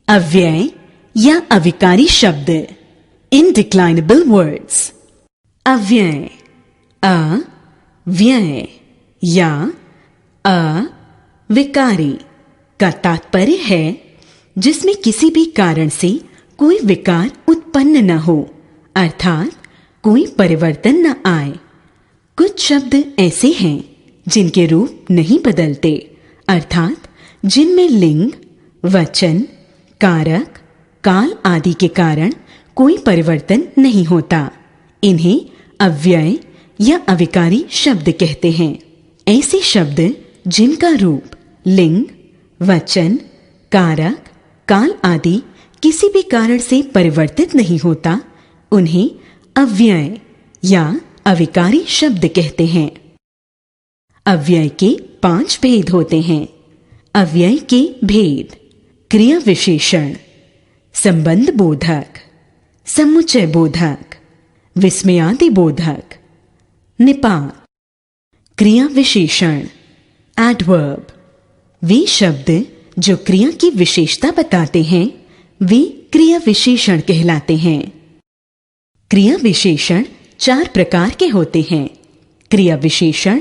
अव्यय या अविकारी शब्द, इनडिक्लाइनेबल वर्ड्स। अव्यय, अ व्यय या अविकारी का तात्पर्य है जिसमें किसी भी कारण से कोई विकार उत्पन्न न हो, अर्थात कोई परिवर्तन न आए। कुछ शब्द ऐसे हैं जिनके रूप नहीं बदलते, अर्थात जिनमें लिंग, वचन, कारक, काल आदि के कारण कोई परिवर्तन नहीं होता। इन्हें अव्यय या अविकारी शब्द कहते हैं। ऐसे शब्द जिनका रूप, लिंग, वचन, कारक, काल आदि किसी भी कारण से परिवर्तित नहीं होता, उन्हें अव्यय या अविकारी शब्द कहते हैं। अव्यय के 5 भेद होते हैं। अव्यय के भेद: क्रिया विशेषण, संबंध बोधक, समुच्चय बोधक, विस्मयादि बोधक, निपात। क्रिया विशेषण, एडवर्ब, वे शब्द जो क्रिया की विशेषता बताते हैं वे क्रिया विशेषण कहलाते हैं। क्रिया विशेषण 4 प्रकार के होते हैं। क्रिया विशेषण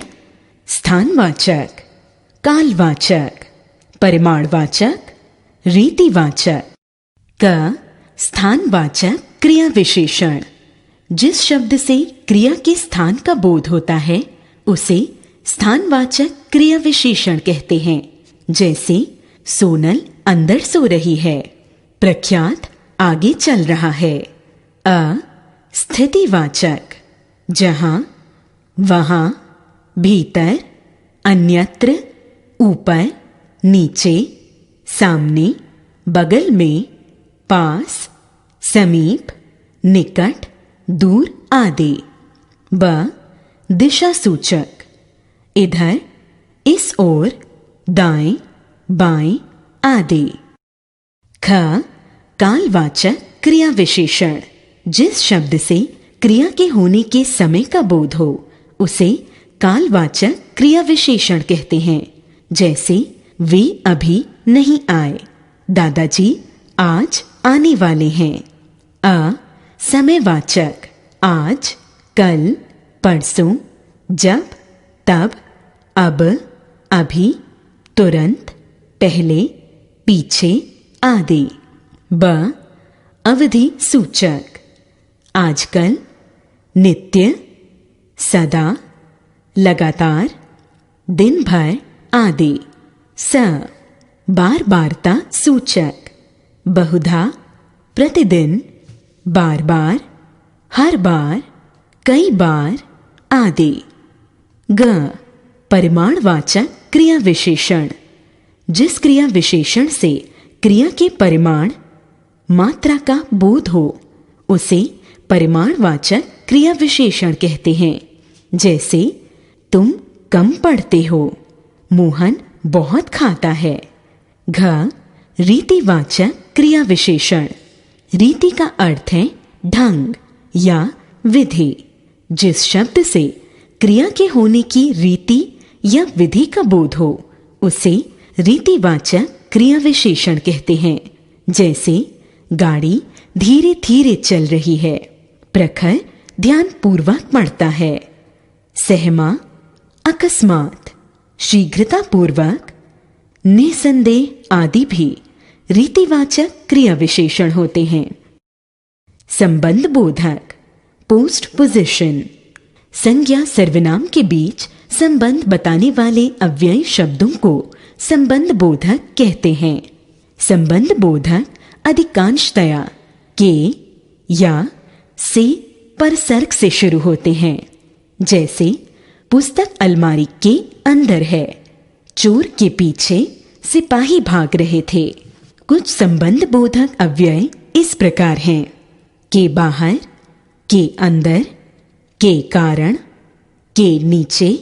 स्थानवाचक, कालवाचक, परिमाणवाचक, रीतिवाचक। क स्थानवाचक क्रिया विशेषण: जिस शब्द से क्रिया के स्थान का बोध होता है उसे स्थानवाचक क्रिया विशेषण कहते हैं। जैसे सोनल अंदर सो रही है, प्रख्यात आगे चल रहा है। अ स्थितिवाचक: जहां, वहां, भीतर, अन्यत्र, ऊपर, नीचे, सामने, बगल में, पास, समीप, निकट, दूर आदि। ब दिशा सूचक: इधर, इस ओर, दाएं, बाएं आदि। ख कालवाचक क्रिया विशेषण: जिस शब्द से क्रिया के होने के समय का बोध हो उसे कालवाचक क्रिया विशेषण कहते हैं। जैसे वे अभी नहीं आए, दादाजी आज आने वाले हैं। अ समयवाचक: आज, कल, परसों, जब, तब, अब, अभी, तुरंत, पहले, पीछे आदि। ब अवधि सूचक: आजकल, नित्य, सदा, लगातार, दिन भर आदि। स बार बारता सूचक: बहुधा, प्रतिदिन, बार बार, हर बार, कई बार आदि। ग परिमाणवाचक क्रिया विशेषण: जिस क्रिया विशेषण से क्रिया के परिमाण, मात्रा का बोध हो उसे परिमाणवाचक क्रिया विशेषण कहते हैं। जैसे तुम कम पढ़ते हो, मोहन बहुत खाता है। घ रीतिवाचक क्रिया विशेषण: रीति का अर्थ है ढंग या विधि। जिस शब्द से क्रिया के होने की रीति या विधि का बोध हो उसे रीतिवाचक क्रिया विशेषण कहते हैं। जैसे गाड़ी धीरे धीरे चल रही है, प्रखर ध्यानपूर्वक पढ़ता है। सहमा अकस्मात, शीघ्रतापूर्वक, निसंदेह आदि भी रीतिवाचक क्रिया विशेषण होते हैं। संबंध बोधक, पोस्ट पोजिशन: संज्ञा सर्वनाम के बीच संबंध बताने वाले अव्ययी शब्दों को संबंध बोधक कहते हैं। संबंध बोधक अधिकांशतया के या से परसर्ग से शुरू होते हैं। जैसे पुस्तक अलमारी के अंदर है, चोर के पीछे सिपाही भाग रहे थे। कुछ संबंध बोधक अव्यय इस प्रकार हैं: के बाहर, के अंदर, के कारण, के नीचे,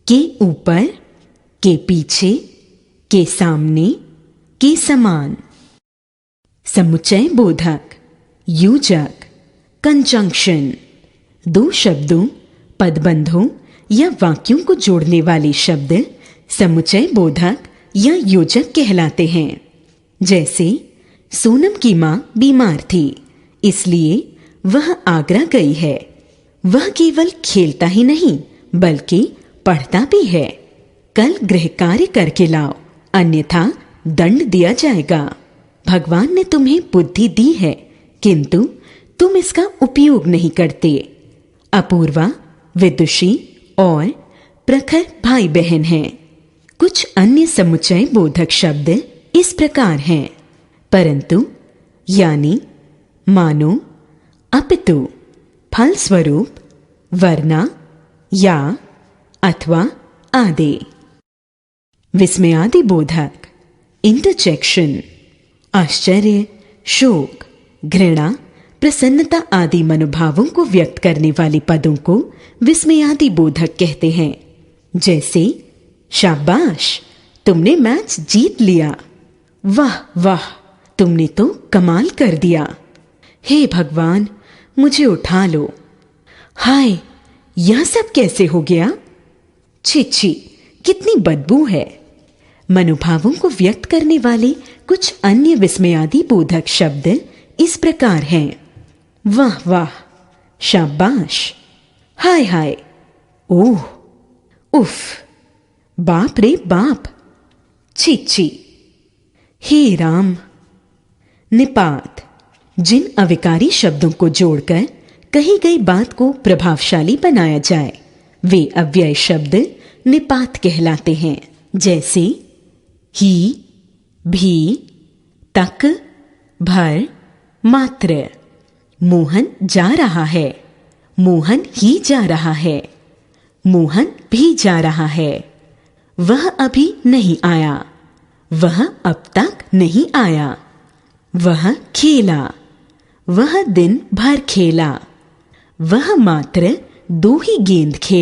के ऊपर, के पीछे, के सामने, के समान। समुच्चय बोधक, योजक, कंजंक्शन: दो शब्दों, पदबंधों या वाक्यों को जोड़ने वाले शब्द समुच्चय बोधक या योजक कहलाते हैं। जैसे सोनम की माँ बीमार थी, इसलिए वह आगरा गई है। वह केवल खेलता ही नहीं बल्कि पढ़ता भी है। कल गृह कार्य करके लाओ, अन्यथा दंड दिया जाएगा। भगवान ने तुम्हें बुद्धि दी है, किंतु तुम इसका उपयोग नहीं करते। अपूर्वा, विदुषी और प्रखर भाई बहन हैं। कुछ अन्य समुच्चय बोधक शब्द इस प्रकार हैं, परंतु, यानी, मानो, अपितु, फलस्वरूप, वरना, या, अथवा आदि। विस्मयादि बोधक इंटरजेक्शन आश्चर्य, शोक, घृणा, प्रसन्नता आदि मनोभावों को व्यक्त करने वाले पदों को विस्मयादि बोधक कहते हैं। जैसे शाबाश, तुमने मैच जीत लिया। वाह वाह, तुमने तो कमाल कर दिया। हे भगवान, मुझे उठा लो। हाय, यह सब कैसे हो गया? छी छी, कितनी बदबू है। मनोभावों को व्यक्त करने वाले कुछ अन्य विस्मयादि बोधक शब्द इस प्रकार हैं। वाह वाह, शाबाश, हाय हाय, ओह, उफ, बाप रे बाप, छी छी, हे राम। निपात, जिन अविकारी शब्दों को जोड़कर कही गई बात को प्रभावशाली बनाया जाए, वे अव्यय शब्द निपात कहलाते हैं। जैसे ही, भी, तक, भर, मात्र। मोहन जा रहा है, मोहन ही जा रहा है, मोहन भी जा रहा है। वह अभी नहीं आया, वह अब तक नहीं आया। वह खेला, वह दिन भर खेला। वह मात्र 2 ही गेंद खेला।